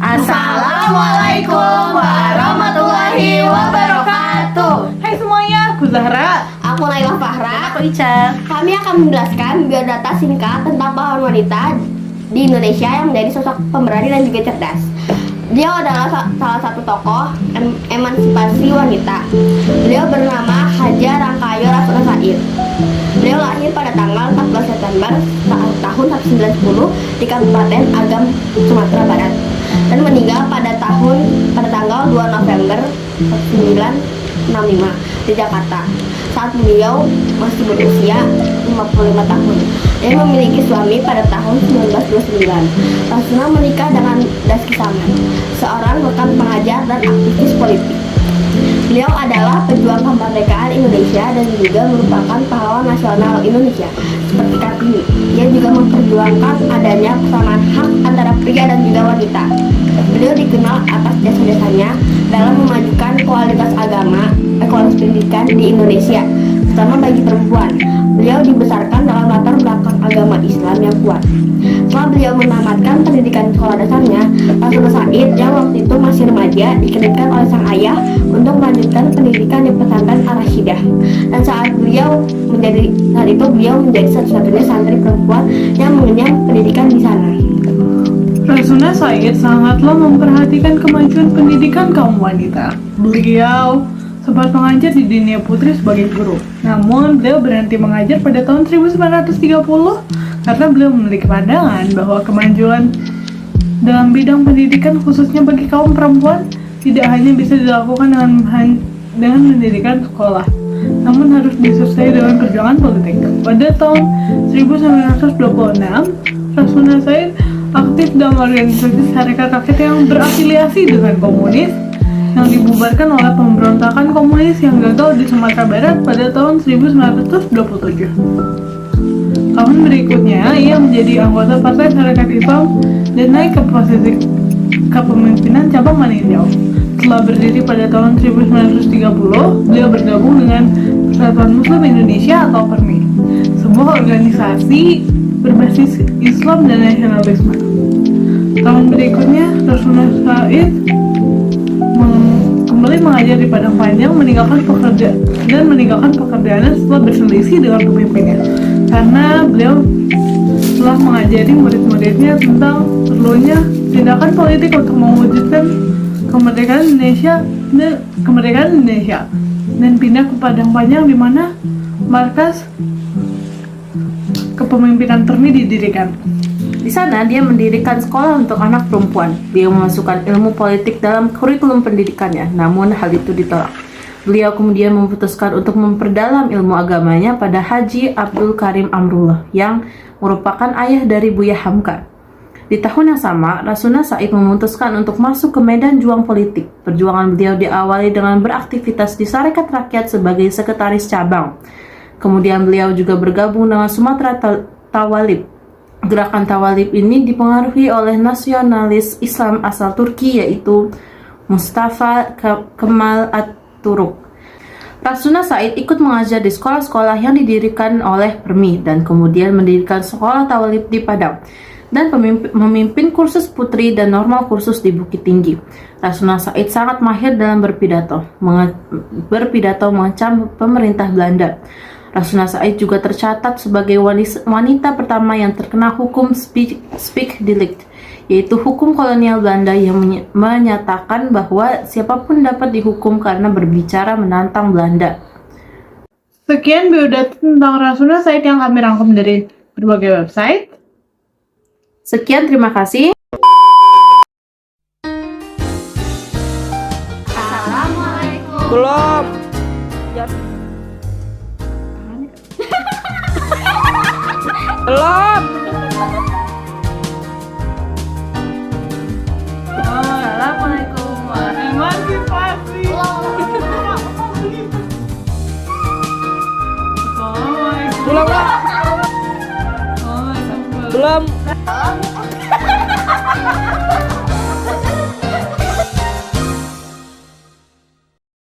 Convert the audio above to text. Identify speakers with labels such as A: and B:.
A: Assalamualaikum warahmatullahi wabarakatuh.
B: Hai semuanya, aku Zahra.
C: Aku Naila Fahra.
A: Aku Ica.
C: Kami akan menjelaskan biodata singkat tentang pahlawan wanita di Indonesia yang menjadi sosok pemberani dan juga cerdas. Beliau adalah salah satu tokoh emansipasi wanita. Beliau bernama Haja Rangkayo Rasuna Said. Beliau lahir pada tanggal 14 September tahun 1910 di Kabupaten Agam, Sumatera Barat, dan meninggal pada tanggal 2 November 1965 di Jakarta saat beliau masih berusia 55 tahun. Dia memiliki suami pada tahun 1929. Rasuna menikah dengan Daski Saman, seorang rekan pengajar dan aktivis politik. Beliau adalah pejuang kemerdekaan Indonesia dan juga merupakan pahlawan nasional Indonesia seperti Kartini. Ia juga memperjuangkan adanya kesamaan hak antara pria dan juga wanita. Beliau dikenal atas jasa-jasanya dalam memajukan kualitas pendidikan di Indonesia, terutama bagi perempuan. Beliau dibesarkan dalam latar belakang agama Islam yang kuat. Setelah beliau menamatkan pendidikan sekolah dasarnya, Rasuna Said yang waktu itu masih remaja dikirimkan oleh sang ayah untuk melanjutkan pendidikan di pesantren Ar-Rasyidah. Dan saat itu beliau menjadi satu-satunya santri perempuan yang mengenyam pendidikan di sana.
B: Rasuna Said sangatlah memperhatikan kemajuan pendidikan kaum wanita. Beliau sempat mengajar di dunia putri sebagai guru. Namun, beliau berhenti mengajar pada tahun 1930 karena beliau memiliki pandangan bahwa kemajuan dalam bidang pendidikan khususnya bagi kaum perempuan tidak hanya bisa dilakukan dengan pendidikan sekolah, namun harus disertai dengan perjuangan politik. Pada tahun 1926, Rasuna Said aktif dalam organisasi Serikat Rakyat yang berafiliasi dengan komunis yang dibubarkan oleh pemberontakan komunis yang gagal di Sumatera Barat pada tahun 1927. Tahun berikutnya, ia menjadi anggota Partai Serikat Islam dan naik ke posisi kepemimpinan cabang Maninjau. Setelah berdiri pada tahun 1930, beliau bergabung dengan Persatuan Muslim Indonesia atau PERMI, sebuah organisasi berbasis Islam dan nasionalisme. Tahun berikutnya, Rasuna Said kembali mengajar di Padang Panjang, meninggalkan pekerjaannya setelah berselisih dengan pemimpinnya, karena beliau telah mengajari murid-muridnya tentang perlunya tindakan politik untuk mewujudkan kemerdekaan Indonesia dan pindah ke Padang Panjang di mana markas kepemimpinan PERMI didirikan.
A: Di sana dia mendirikan sekolah untuk anak perempuan. Beliau memasukkan ilmu politik dalam kurikulum pendidikannya, namun hal itu ditolak. Beliau kemudian memutuskan untuk memperdalam ilmu agamanya pada Haji Abdul Karim Amrullah yang merupakan ayah dari Buya Hamka. Di tahun yang sama, Rasuna Said memutuskan untuk masuk ke medan juang politik. Perjuangan beliau diawali dengan beraktivitas di Sarekat Rakyat sebagai sekretaris cabang. Kemudian beliau juga bergabung dengan Sumatera Tawalib. Gerakan Tawalib ini dipengaruhi oleh nasionalis Islam asal Turki yaitu Mustafa Kemal Atatürk. Rasuna Said ikut mengajar di sekolah-sekolah yang didirikan oleh PERMI dan kemudian mendirikan sekolah Tawalib di Padang dan memimpin kursus putri dan normal kursus di Bukit Tinggi. Rasuna Said sangat mahir dalam berpidato mengecam pemerintah Belanda. Rasuna Said juga tercatat sebagai wanita pertama yang terkena hukum Speekdelict, yaitu hukum kolonial Belanda yang menyatakan bahwa siapapun dapat dihukum karena berbicara menantang Belanda.
B: Sekian biodata tentang Rasuna Said yang kami rangkum dari berbagai website.
A: Sekian, terima kasih.
C: Assalamualaikum.
D: Belum. Belum.
A: Assalamualaikum.
B: Emansipasi.
D: Belum. Belum.